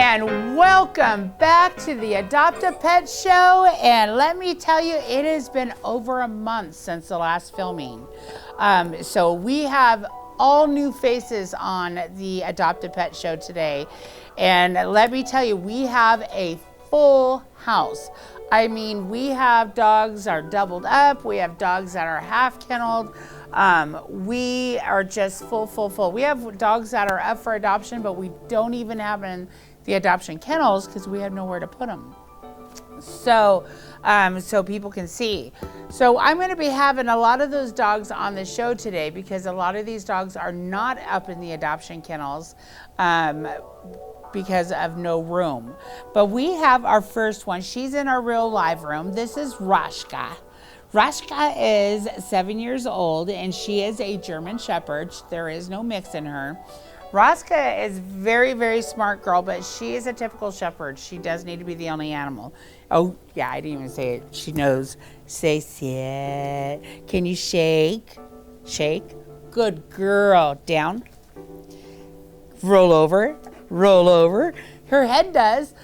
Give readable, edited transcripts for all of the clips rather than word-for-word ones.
and welcome back to the Adopt a Pet Show. And let me tell you, it has been over a month since the last filming. So we have all new faces on the Adopt a Pet Show today. And let me tell you, we have a full house. I mean, we have dogs that are doubled up. We have dogs that are half kenneled. We are just full. We have dogs that are up for adoption, but we don't even have in the adoption kennels because we have nowhere to put them. So people can see. So I'm going to be having a lot of those dogs on the show today because a lot of these dogs are not up in the adoption kennels because of no room. But we have our first one. She's in our real live room. This is Rashka. Rashka is 7 years old and she is a German Shepherd. There is no mix in her. Rashka is very smart girl, but she is a typical Shepherd. She does need to be the only animal. Oh yeah, I didn't even say it. She knows. Say sit. Can you shake? Shake. Good girl. Down. Roll over. Roll over. Her head does.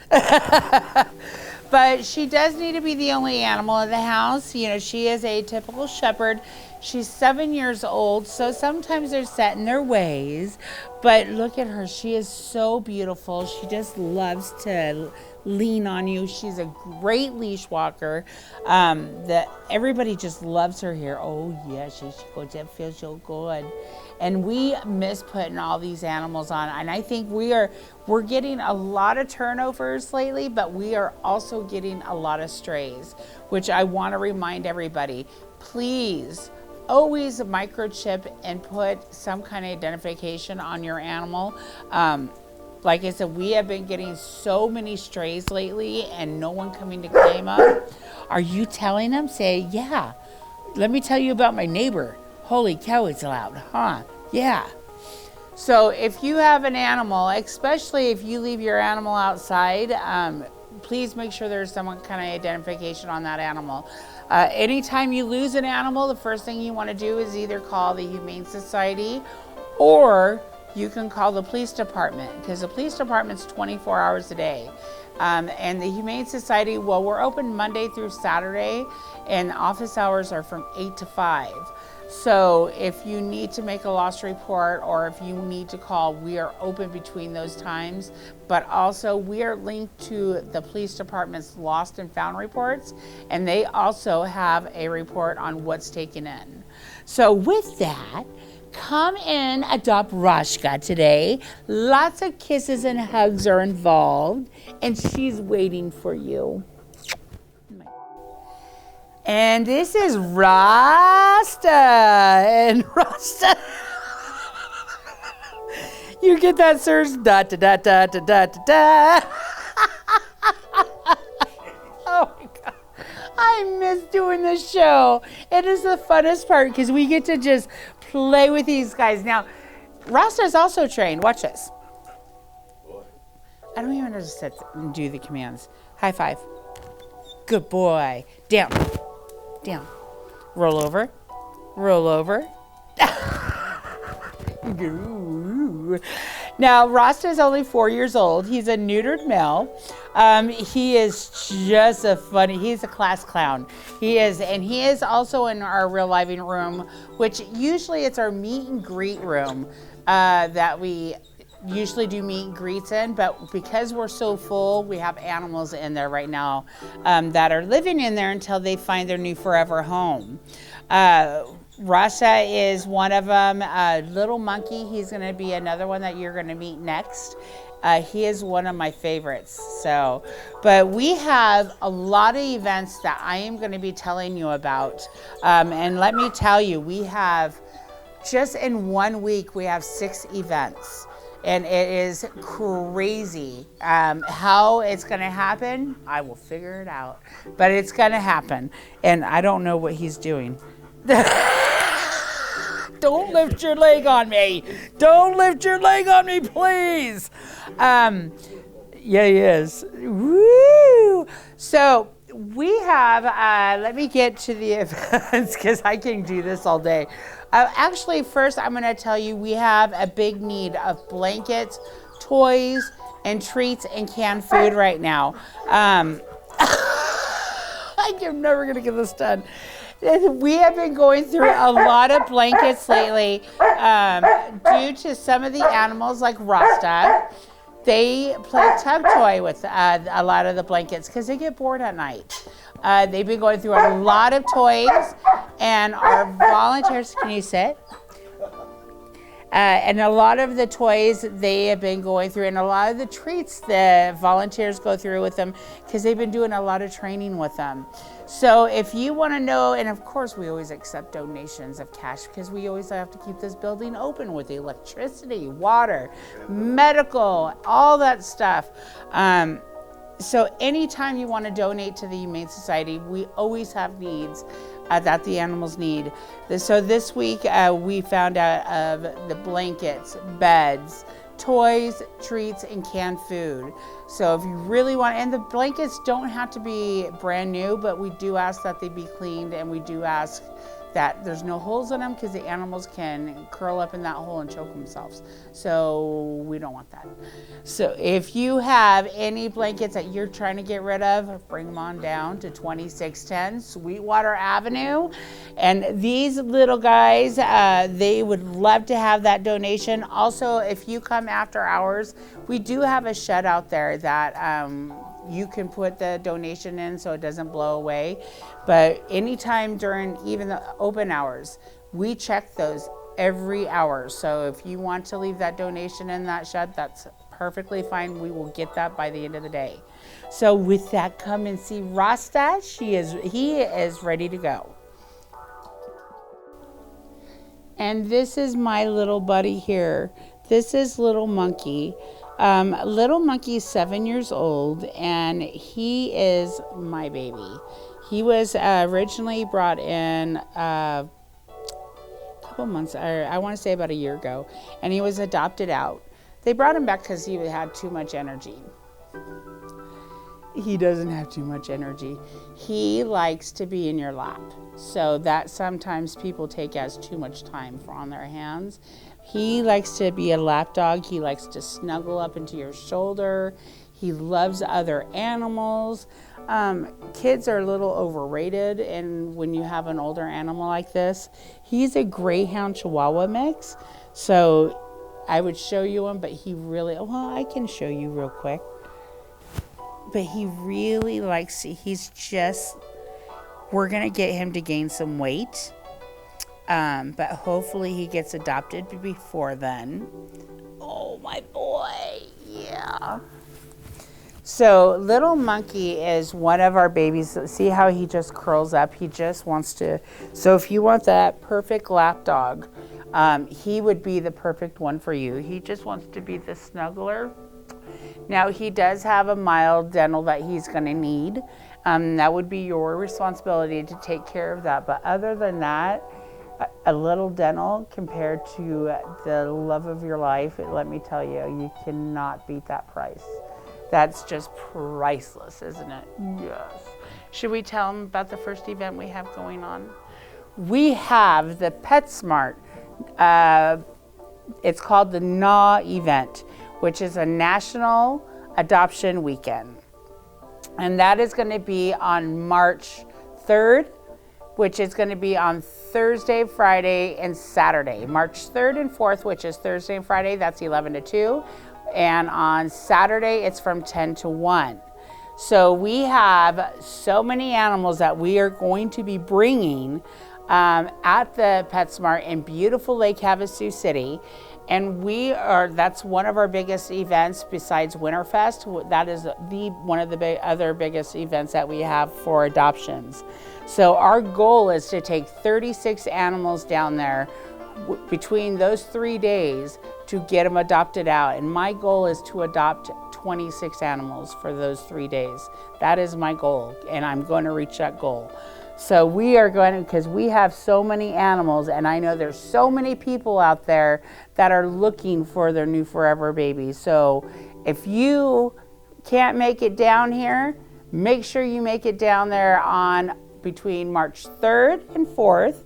But she does need to be the only animal in the house. You know, she is a typical Shepherd. She's 7 years old, so sometimes they're set in their ways. But look at her. She is so beautiful. She just loves to lean on you. She's a great leash walker. Everybody just loves her here. Oh, yeah, she goes, that feels so good. And we miss putting all these animals on. And I think we're getting a lot of turnovers lately, but we are also getting a lot of strays, which I want to remind everybody, please always microchip and put some kind of identification on your animal. Like I said, we have been getting so many strays lately and no one coming to claim them. Are you telling them? Say, yeah. Let me tell you about my neighbor. Holy cow, it's loud, huh? Yeah. So if you have an animal, especially if you leave your animal outside, please make sure there's some kind of identification on that animal. Anytime you lose an animal, the first thing you want to do is either call the Humane Society or you can call the police department because the police department's 24 hours a day. And the Humane Society, well, we're open Monday through Saturday and office hours are from 8 to 5. So if you need to make a loss report or if you need to call, we are open between those times. But also we are linked to the police department's lost and found reports, and they also have a report on what's taken in. So with that, come in, adopt Rashka today. Lots of kisses and hugs are involved, and she's waiting for you. And this is Rasta. And Rasta. You get that, sirs? Da da da da da da da. Oh my God. I miss doing this show. It is the funnest part because we get to just play with these guys. Now, Rasta is also trained. Watch this. I don't even know how to sit and do the commands. High five. Good boy. Down. Down. Roll over. Roll over. Now, Rasta is only 4 years old. He's a neutered male. He is just he's a class clown. He is also in our real living room, which usually it's our meet and greet room that we usually do meet and greets in, but because we're so full, we have animals in there right now that are living in there until they find their new forever home. Rasta is one of them. Little Monkey, he's going to be another one that you're going to meet next. He is one of my favorites. But we have a lot of events that I am going to be telling you about. And let me tell you, we have, just in 1 week, we have 6 events. And it is crazy. How it's going to happen, I will figure it out. But it's going to happen. And I don't know what he's doing. Don't lift your leg on me. Don't lift your leg on me, please. Yeah, he is. Woo! So we have, let me get to the events because I can do this all day. Actually, first I'm going to tell you we have a big need of blankets, toys, and treats and canned food right now. I'm never going to get this done. We have been going through a lot of blankets lately due to some of the animals like Rasta. They play tug toy with a lot of the blankets because they get bored at night. They've been going through a lot of toys, and our volunteers, can you sit? And a lot of the toys they have been going through, and a lot of the treats the volunteers go through with them because they've been doing a lot of training with them. So if you want to know, and of course we always accept donations of cash because we always have to keep this building open with electricity, water, medical, all that stuff. So anytime you want to donate to the Humane Society, we always have needs that the animals need. So this week we found out of the blankets, beds, toys, treats, and canned food. So if you really want, and the blankets don't have to be brand new, but we do ask that they be cleaned, and we do ask that there's no holes in them because the animals can curl up in that hole and choke themselves. So we don't want that. So if you have any blankets that you're trying to get rid of, bring them on down to 2610 Sweetwater Avenue. And these little guys, they would love to have that donation. Also, if you come after hours, we do have a shed out there that you can put the donation in so it doesn't blow away. But anytime during even the open hours, we check those every hour. So if you want to leave that donation in that shed, that's perfectly fine. We will get that by the end of the day. So with that, come and see Rasta. He is ready to go. And this is my little buddy here. This is Little Monkey. Little Monkey's 7 years old, and he is my baby. He was originally brought in a couple months, or I want to say about a year ago, and he was adopted out. They brought him back because he had too much energy. He doesn't have too much energy. He likes to be in your lap. So that sometimes people take as too much time on their hands. He likes to be a lap dog. He likes to snuggle up into your shoulder. He loves other animals. Kids are a little overrated, and when you have an older animal like this, he's a Greyhound Chihuahua mix. So I would show you him, but he really, well, I can show you real quick. But he really likes, we're going to get him to gain some weight. But hopefully he gets adopted before then. Oh, my boy. Yeah. So Little Monkey is one of our babies. See how he just curls up? He just wants to. So if you want that perfect lap dog, he would be the perfect one for you. He just wants to be the snuggler. Now, he does have a mild dental that he's going to need. That would be your responsibility to take care of that. But other than that, a little dental compared to the love of your life, let me tell you, you cannot beat that price. That's just priceless, isn't it? Yes. Should we tell them about the first event we have going on? We have the PetSmart. It's called the NAW event, which is a National Adoption Weekend. And that is going to be on March 3rd, which is going to be on Thursday, Friday, and Saturday. March 3rd and 4th, which is Thursday and Friday, that's 11 to 2. And on Saturday, it's from 10 to 1. So we have so many animals that we are going to be bringing at the PetSmart in beautiful Lake Havasu City. And that's one of our biggest events besides Winterfest. That is one of the other biggest events that we have for adoptions. So our goal is to take 36 animals down there between those 3 days to get them adopted out. And my goal is to adopt 26 animals for those 3 days. That is my goal, and I'm going to reach that goal. So we are going to, because we have so many animals, and I know there's so many people out there that are looking for their new forever baby. So if you can't make it down here, make sure you make it down there on between March 3rd and 4th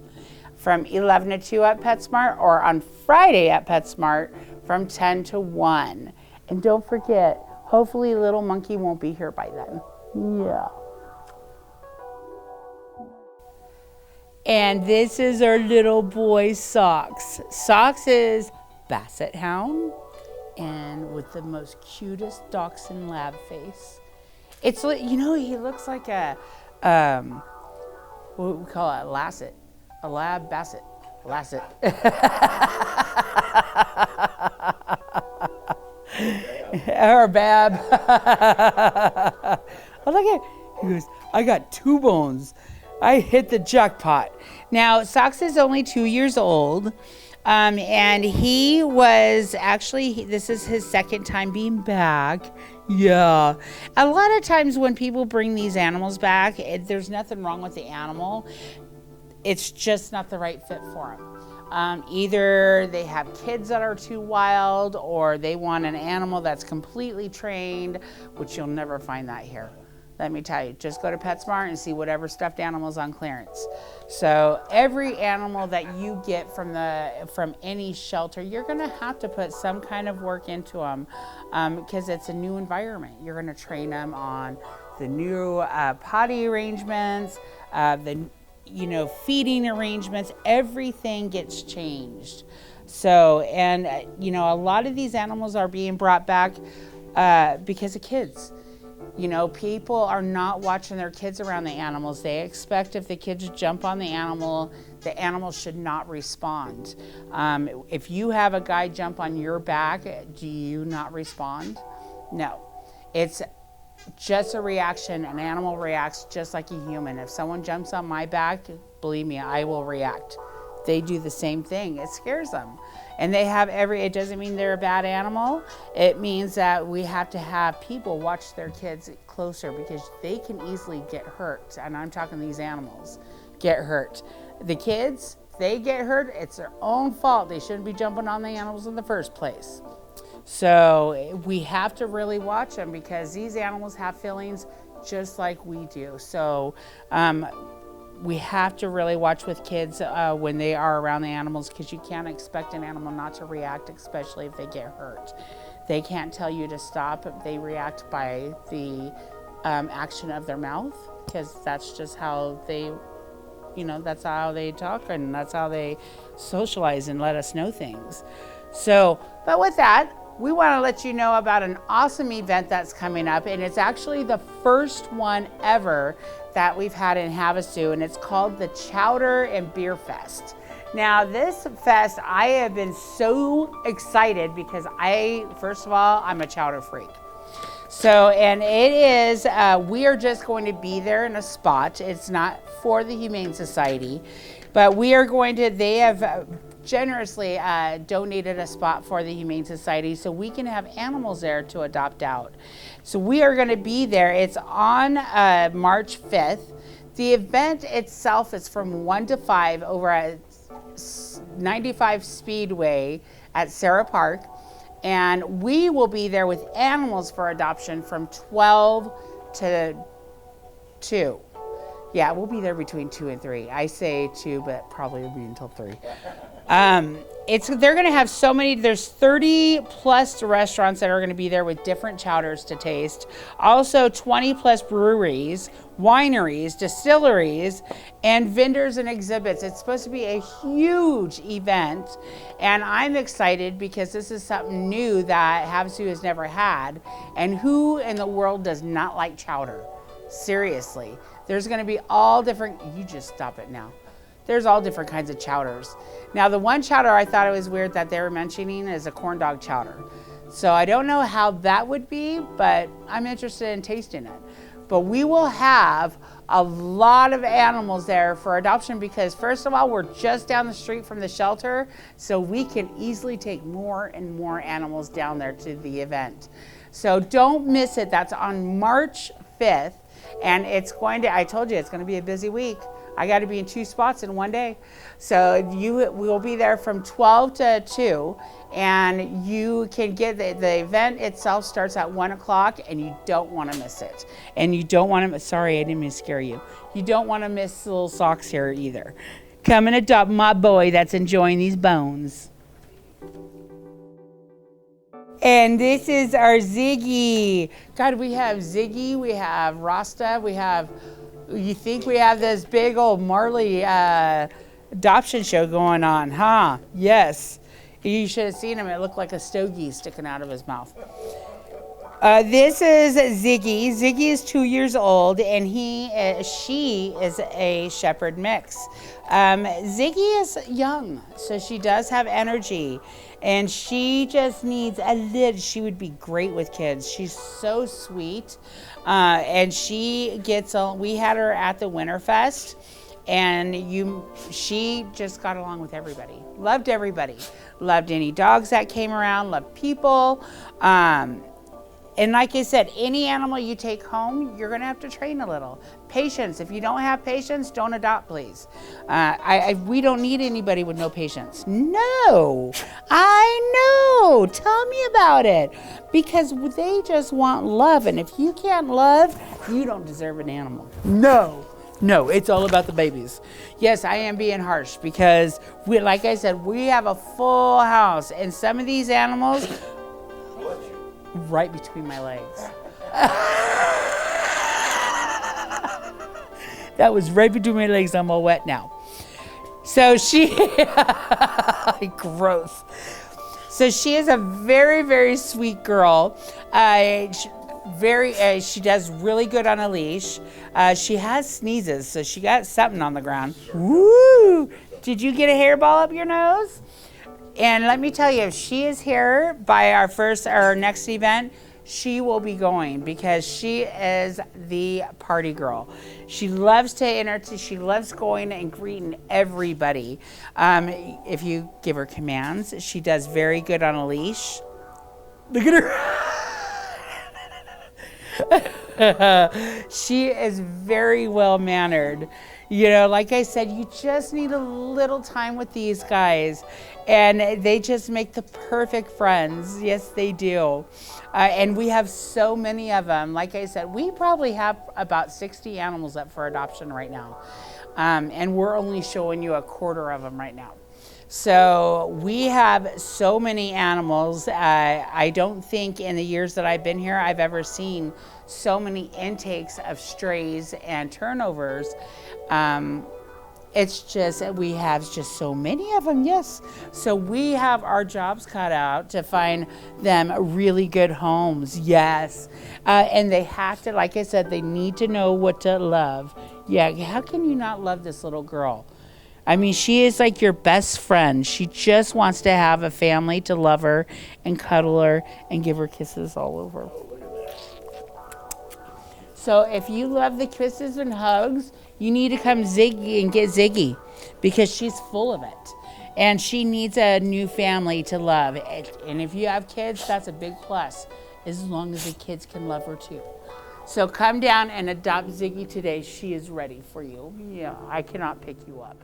from 11 to 2 at PetSmart, or on Friday at PetSmart from 10 to 1. And don't forget, hopefully little monkey won't be here by then. Yeah. And this is our little boy Socks. Socks is Basset Hound and with the most cutest dachshund lab face. It's, you know, he looks like a, what we call it, a lasset, a lab basset, lasset. Or Bab. Oh, look at, he goes, I got 2 bones. I hit the jackpot. Now, Socks is only 2 years old, and he was actually, this is his second time being back. Yeah. A lot of times when people bring these animals back, there's nothing wrong with the animal. It's just not the right fit for them. Either they have kids that are too wild, or they want an animal that's completely trained, which you'll never find that here. Let me tell you, just go to PetSmart and see whatever stuffed animals on clearance. So every animal that you get from any shelter, you're gonna have to put some kind of work into them because it's a new environment. You're gonna train them on the new potty arrangements, feeding arrangements, everything gets changed. So, and a lot of these animals are being brought back because of kids. People are not watching their kids around the animals. They expect if the kids jump on the animal should not respond. If you have a guy jump on your back, do you not respond? No. It's just a reaction. An animal reacts just like a human. If someone jumps on my back, believe me, I will react. They do the same thing. It scares them. And they have it doesn't mean they're a bad animal. It means that we have to have people watch their kids closer because they can easily get hurt. And I'm talking these animals get hurt. The kids, they get hurt, it's their own fault. They shouldn't be jumping on the animals in the first place. So we have to really watch them because these animals have feelings just like we do. So we have to really watch with kids when they are around the animals because you can't expect an animal not to react, especially if they get hurt. They can't tell you to stop. They react by the action of their mouth because that's just how they, that's how they talk and that's how they socialize and let us know things. So, but with that, we want to let you know about an awesome event that's coming up, and it's actually the first one ever that we've had in Havasu, and it's called the Chowder and Beer Fest. Now, this fest, I have been so excited because first of all, I'm a chowder freak. So, and it is, we are just going to be there in a spot. It's not for the Humane Society, but we are going to, they have generously donated a spot for the Humane Society so we can have animals there to adopt out. So we are going to be there. It's on March 5th. The event itself is from 1 to 5 over at 95 Speedway at Sarah Park. And we will be there with animals for adoption from 12 to 2. Yeah, we'll be there between 2 and 3. I say 2, but probably will be until 3. They're going to have so many, there's 30 plus restaurants that are going to be there with different chowders to taste. Also 20 plus breweries, wineries, distilleries, and vendors and exhibits. It's supposed to be a huge event, and I'm excited because this is something new that Havasu has never had. And who in the world does not like chowder? Seriously. There's going to be all different, you just stop it now. There's all different kinds of chowders. Now, the one chowder I thought it was weird that they were mentioning is a corn dog chowder. So I don't know how that would be, but I'm interested in tasting it. But we will have a lot of animals there for adoption because, first of all, we're just down the street from the shelter, so we can easily take more and more animals down there to the event. So don't miss it. That's on March 5th, and I told you, it's going to be a busy week. I got to be in 2 spots in one day. So we will be there from 12 to 2, and you can get the event itself starts at 1 o'clock, and you don't want to miss it. And you don't want to, sorry, I didn't mean to scare you. You don't want to miss little Socks here either. Come and adopt my boy that's enjoying these bones. And this is our Ziggy. God, we have Ziggy, we have Rasta, you think we have this big old Marley adoption show going on, huh? Yes. You should have seen him. It looked like a stogie sticking out of his mouth. This is Ziggy. Ziggy is 2 years old, and she is a shepherd mix. Ziggy is young, so she does have energy, and she just needs a little. She would be great with kids. She's so sweet, and she gets. We had her at the Winterfest, and she just got along with everybody. Loved everybody. Loved any dogs that came around. Loved people. And like I said, any animal you take home, you're going to have to train a little. Patience. If you don't have patience, don't adopt, please. We don't need anybody with no patience. No, I know. Tell me about it. Because they just want love. And if you can't love, you don't deserve an animal. No, it's all about the babies. Yes, I am being harsh because, like I said, we have a full house. And some of these animals, right between my legs. That was right between my legs. I'm all wet now. So gross. So she is a very, very sweet girl. She does really good on a leash. She has sneezes, so she got something on the ground. Woo! Did you get a hairball up your nose? And let me tell you, if she is here by our next event, she will be going because she is the party girl. She loves to she loves going and greeting everybody. If you give her commands, she does very good on a leash. Look at her. She is very well mannered. You know, like I said, you just need a little time with these guys, and they just make the perfect friends. Yes, they do. And we have so many of them. Like I said, we probably have about 60 animals up for adoption right now. And we're only showing you a quarter of them right now. So we have so many animals. I don't think in the years that I've been here, I've ever seen so many intakes of strays and turnovers. It's just, we have just so many of them, yes. So we have our jobs cut out to find them really good homes, yes. And they have to, like I said, they need to know what to love. Yeah, how can you not love this little girl? I mean, she is like your best friend. She just wants to have a family to love her and cuddle her and give her kisses all over. So if you love the kisses and hugs, you need to come Ziggy and get Ziggy because she's full of it. And she needs a new family to love. And if you have kids, that's a big plus, as long as the kids can love her too. So come down and adopt Ziggy today. She is ready for you. Yeah, I cannot pick you up.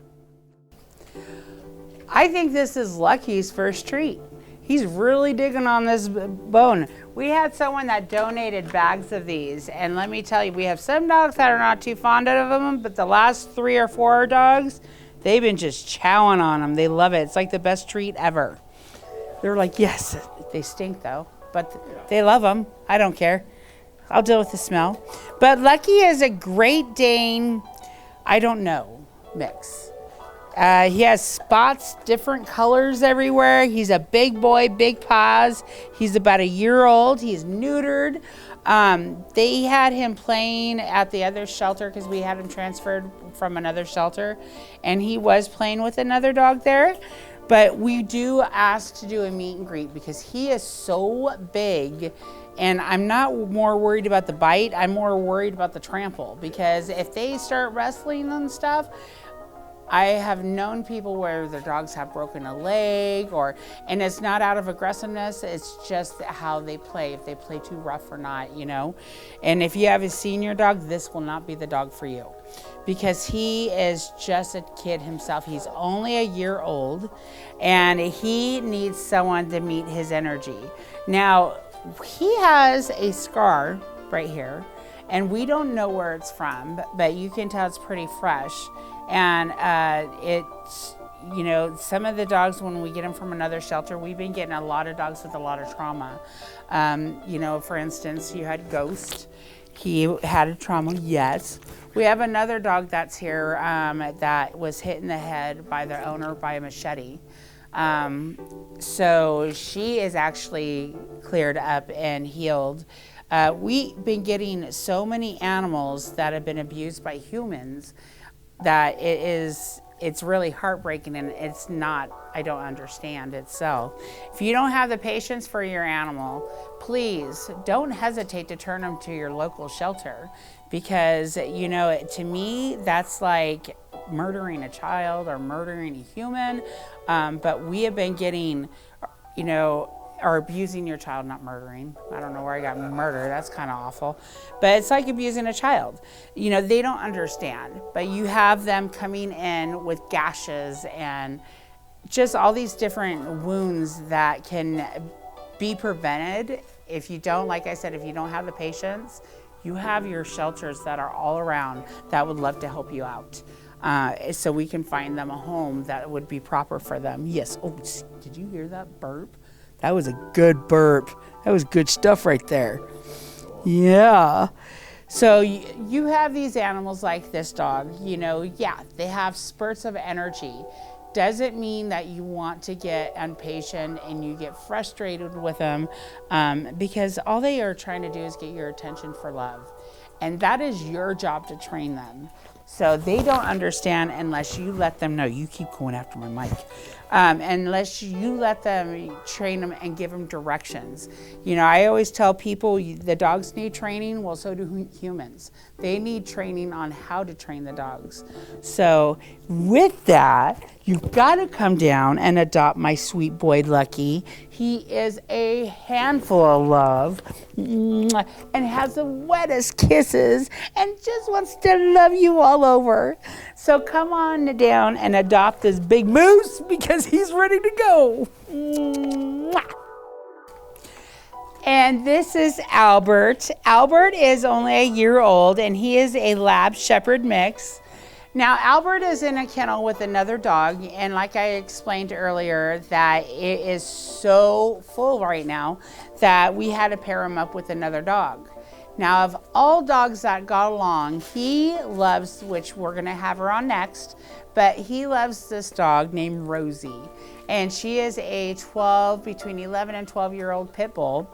I think this is Lucky's first treat. He's really digging on this bone. We had someone that donated bags of these, and let me tell you, we have some dogs that are not too fond of them, but the last 3 or 4 dogs, they've been just chowing on them. They love it. It's like the best treat ever. They're like, yes, they stink though, but they love them. I don't care. I'll deal with the smell. But Lucky is a Great Dane, I don't know, mix. He has spots, different colors everywhere. He's a big boy, big paws. He's about 1 year old. He's neutered. They had him playing at the other shelter because we had him transferred from another shelter. And he was playing with another dog there. But we do ask to do a meet and greet because he is so big. And I'm not more worried about the bite. I'm more worried about the trample. Because if they start wrestling and stuff, I have known people where their dogs have broken a leg, and it's not out of aggressiveness, it's just how they play, if they play too rough or not, you know. And if you have a senior dog, this will not be the dog for you because he is just a kid himself. He's only 1 year old and he needs someone to meet his energy. Now, he has a scar right here and we don't know where it's from, but you can tell it's pretty fresh. And you know, some of the dogs, when we get them from another shelter, we've been getting a lot of dogs with a lot of trauma. You know, for instance, you had Ghost. He had a trauma, yes. We have another dog that's here that was hit in the head by the owner by a machete. So she is actually cleared up and healed. We've been getting so many animals that have been abused by humans that it's really heartbreaking, and it's not, I don't understand itself. If you don't have the patience for your animal, please don't hesitate to turn them to your local shelter, because, you know, to me, that's like murdering a child or murdering a human. But we have been getting, you know, or abusing your child, not murdering. I don't know where I got murder, that's kind of awful. But it's like abusing a child. You know, they don't understand, but you have them coming in with gashes and just all these different wounds that can be prevented if you don't, like I said, if you don't have the patience. You have your shelters that are all around that would love to help you out. So we can find them a home that would be proper for them. Yes, oh, did you hear that burp? That was a good burp. That was good stuff right there. Yeah. So you have these animals like this dog, you know, yeah, they have spurts of energy. Doesn't mean that you want to get impatient and you get frustrated with them, because all they are trying to do is get your attention for love. And that is your job to train them. So they don't understand unless you let them know. You keep going after my mic. Unless you let them train them and give them directions. You know, I always tell people the dogs need training. Well, so do humans. They need training on how to train the dogs. So with that, you've got to come down and adopt my sweet boy, Lucky. He is a handful of love and has the wettest kisses and just wants to love you all over. So come on down and adopt this big moose because he's ready to go. And this is Albert. Albert is only a year old and he is a lab shepherd mix. Now, Albert is in a kennel with another dog, and like I explained earlier, that it is so full right now that we had to pair him up with another dog. Now, of all dogs that got along, he loves, which we're gonna have her on next, but he loves this dog named Rosie. And she is a between 11 and 12-year-old pit bull,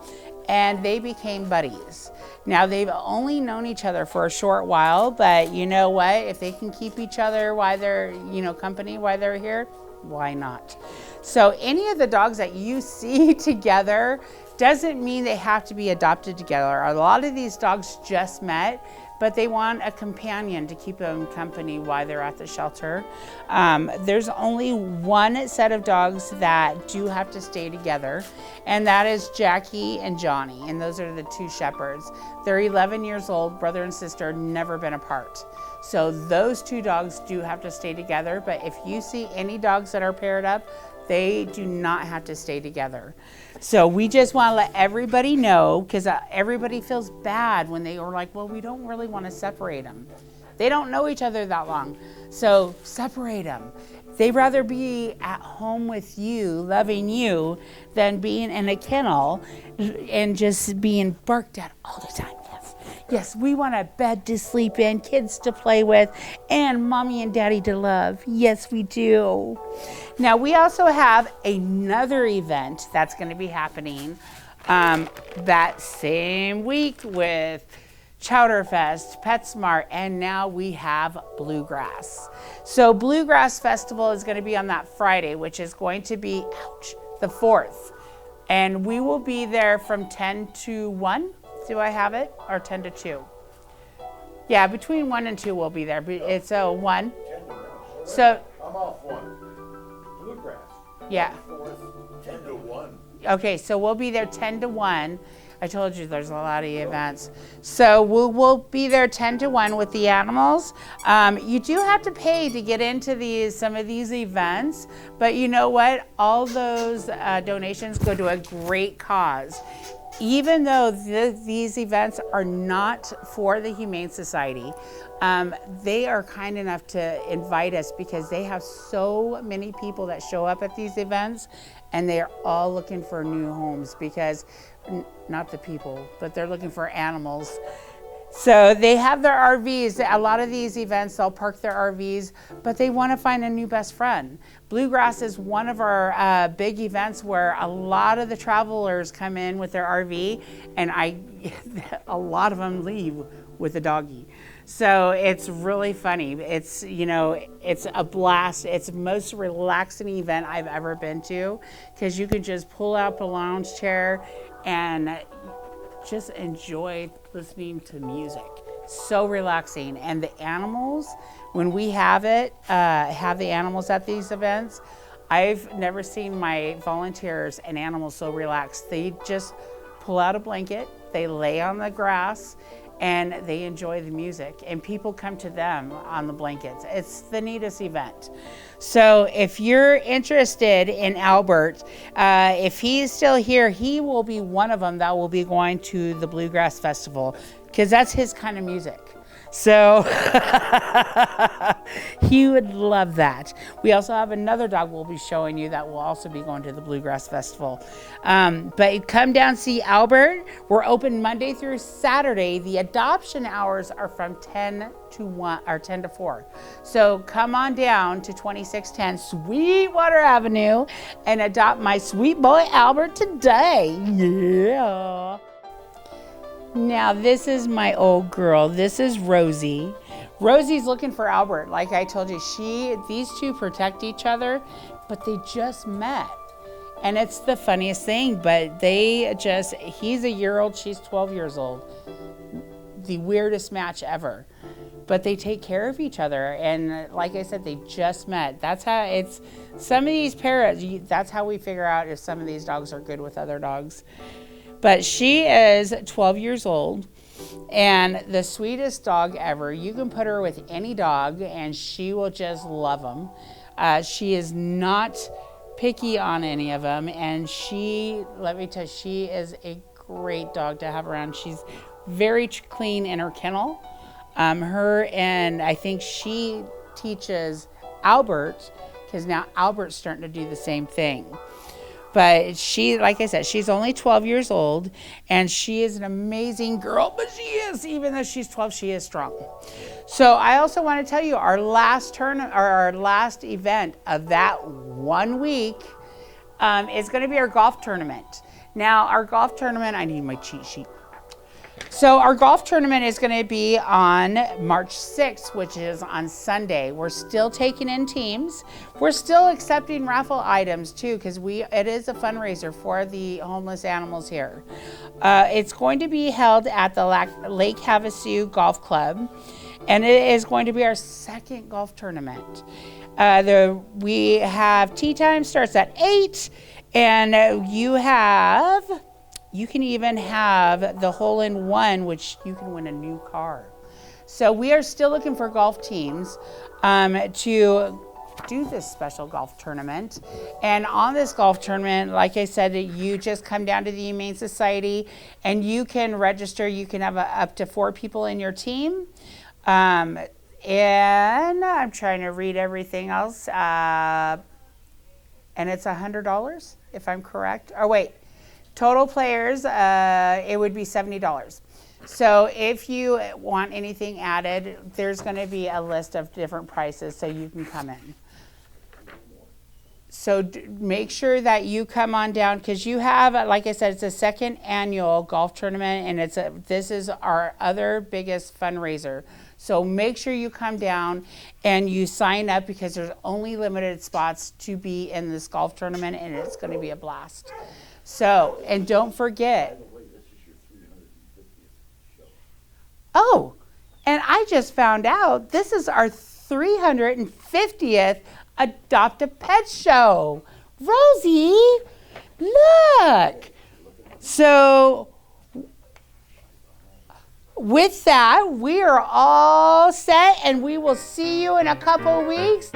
and they became buddies. Now, they've only known each other for a short while, but you know what? If they can keep each other while they're, you know, company while they're here, why not? So any of the dogs that you see together doesn't mean they have to be adopted together. A lot of these dogs just met, but they want a companion to keep them company while they're at the shelter. There's only one set of dogs that do have to stay together, and that is Jackie and Johnny, and those are the two shepherds. They're 11 years old, brother and sister, never been apart. So those two dogs do have to stay together, but if you see any dogs that are paired up, they do not have to stay together. So we just want to let everybody know, because everybody feels bad when they are like, well, we don't really want to separate them. They don't know each other that long. So separate them. They'd rather be at home with you, loving you, than being in a kennel and just being barked at all the time. Yes, we want a bed to sleep in, kids to play with, and mommy and daddy to love. Yes, we do. Now, we also have another event that's going to be happening that same week with Chowderfest, PetSmart, and now we have Bluegrass. So Bluegrass Festival is going to be on that Friday, which is going to be, the 4th. And we will be there from 10 to 1. Do I have it? Or 10 to 2? Yeah, between 1 and 2 we'll be there. It's 1. So I'm off 1. Bluegrass. Yeah. 10 to 1. Okay, so we'll be there 10 to 1. I told you there's a lot of events. So we'll be there 10 to 1 with the animals. You do have to pay to get into some of these events, but you know what? All those donations go to a great cause. Even though these events are not for the Humane Society, they are kind enough to invite us because they have so many people that show up at these events, and they are all looking for new homes because, not the people, but they're looking for animals. So they have their RVs. A lot of these events, they'll park their RVs, but they want to find a new best friend. Bluegrass is one of our big events where a lot of the travelers come in with their RV, and a lot of them leave with a doggy. So it's really funny. It's, it's a blast. It's the most relaxing event I've ever been to because you can just pull out the lounge chair and just enjoy listening to music. So relaxing. And the animals, when we have the animals at these events, I've never seen my volunteers and animals so relaxed. They just pull out a blanket, they lay on the grass, and they enjoy the music, and people come to them on the blankets. It's the neatest event. So if you're interested in Albert, if he's still here, he will be one of them that will be going to the Bluegrass Festival because that's his kind of music. So he would love that. We also have another dog we'll be showing you that will also be going to the Bluegrass Festival. But come down, see Albert. We're open Monday through Saturday. The adoption hours are from 10 to 4. So come on down to 2610 Sweetwater Avenue and adopt my sweet boy Albert today. Yeah. Now this is my old girl. This is Rosie. Rosie's looking for Albert. Like I told you, these two protect each other, but they just met. And it's the funniest thing, but he's a year old, she's 12 years old. The weirdest match ever. But they take care of each other. And like I said, they just met. That's how some of these pairs, that's how we figure out if some of these dogs are good with other dogs. But she is 12 years old and the sweetest dog ever. You can put her with any dog and she will just love them. She is not picky on any of them. And let me tell you, she is a great dog to have around. She's very clean in her kennel. And I think she teaches Albert because now Albert's starting to do the same thing. But like I said, she's only 12 years old, and she is an amazing girl, but even though she's 12, she is strong. So I also want to tell you our last event of that 1 week is going to be our golf tournament. Now, our golf tournament, I need my cheat sheet. So our golf tournament is going to be on March 6th, which is on Sunday. We're still taking in teams. We're still accepting raffle items too, because it is a fundraiser for the homeless animals here. It's going to be held at the Lake Havasu Golf Club, and it is going to be our second golf tournament. We have tee time starts at 8, and you can even have the hole-in-one, which you can win a new car. So we are still looking for golf teams to do this special golf tournament. And on this golf tournament, like I said, you just come down to the Humane Society and you can register. You can have up to 4 people in your team. And I'm trying to read everything else. And it's $100, if I'm correct. Oh, wait. Total players, it would be $70. So if you want anything added, there's going to be a list of different prices so you can come in. So make sure that you come on down because you have, like I said, it's a second annual golf tournament, and this is our other biggest fundraiser. So make sure you come down and you sign up because there's only limited spots to be in this golf tournament, and it's going to be a blast. So, and don't forget. Oh, and I just found out this is our 350th Adopt a Pet show. Rosie, look. So, with that, we are all set, and we will see you in a couple of weeks.